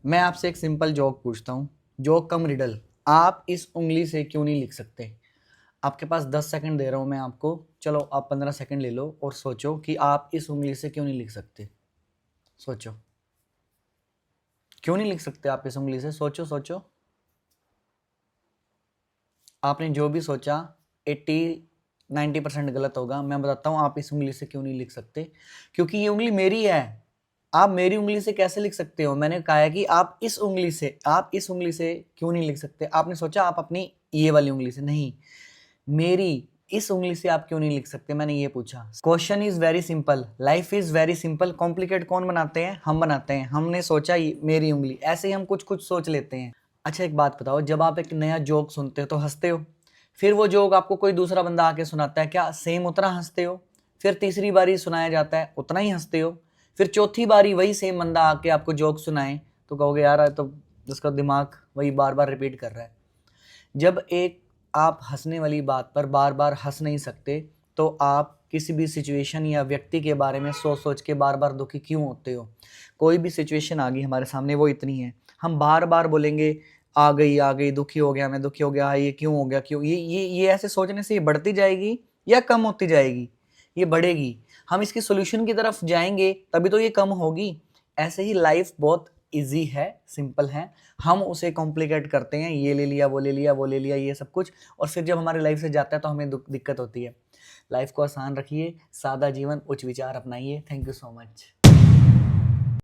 मैं आपसे एक सिंपल जोक पूछता हूँ, जोक कम रिडल। आप इस उंगली से क्यों नहीं लिख सकते? आपके पास 10 सेकंड दे रहा हूँ मैं आपको। चलो आप 15 सेकंड ले लो और सोचो कि आप इस उंगली से क्यों नहीं लिख सकते। सोचो, क्यों नहीं लिख सकते आप इस उंगली से? सोचो सोचो। आपने जो भी सोचा 80-90% गलत होगा। मैं बताता हूँ आप इस उंगली से क्यों नहीं लिख सकते। क्योंकि ये उंगली मेरी है। आप मेरी उंगली से कैसे लिख सकते हो? मैंने कहा है कि आप इस उंगली से क्यों नहीं लिख सकते। आपने सोचा आप अपनी ये वाली उंगली से नहीं, मेरी इस उंगली से आप क्यों नहीं लिख सकते, मैंने ये पूछा। Question is very simple, life is very simple. Complicate कौन बनाते हैं? हम बनाते हैं। हमने सोचा मेरी उंगली, ऐसे ही हम कुछ कुछ सोच लेते हैं। अच्छा एक बात बताओ, जब आप एक नया जोक सुनते हो तो हंसते हो, फिर वो जोक आपको कोई दूसरा बंदा आके सुनाता है, क्या सेम उतना हंसते हो? फिर तीसरी बारी सुनाया जाता है, उतना ही हंसते हो? फिर चौथी बारी वही सेम बंदा आके आपको जोक सुनाए तो कहोगे यार तो उसका दिमाग वही बार बार रिपीट कर रहा है। जब एक आप हंसने वाली बात पर बार बार हंस नहीं सकते तो आप किसी भी सिचुएशन या व्यक्ति के बारे में सोच सोच के बार बार दुखी क्यों होते हो? कोई भी सिचुएशन आ गई हमारे सामने, वो इतनी है, हम बार बार बोलेंगे आ गई, दुखी हो गया, मैं दुखी हो गया, ये क्यों हो गया, क्यों? ये ऐसे सोचने से ये बढ़ती जाएगी या कम होती जाएगी? ये बढ़ेगी। हम इसके सॉल्यूशन की तरफ जाएंगे तभी तो ये कम होगी। ऐसे ही लाइफ बहुत इजी है, सिंपल है। हम उसे कॉम्प्लिकेट करते हैं, ये ले लिया, वो ले लिया, वो ले लिया, ये सब कुछ, और फिर जब हमारी लाइफ से जाता है तो हमें दिक्कत होती है। लाइफ को आसान रखिए, सादा जीवन, उच्च विचार अपनाइए। Thank you so much.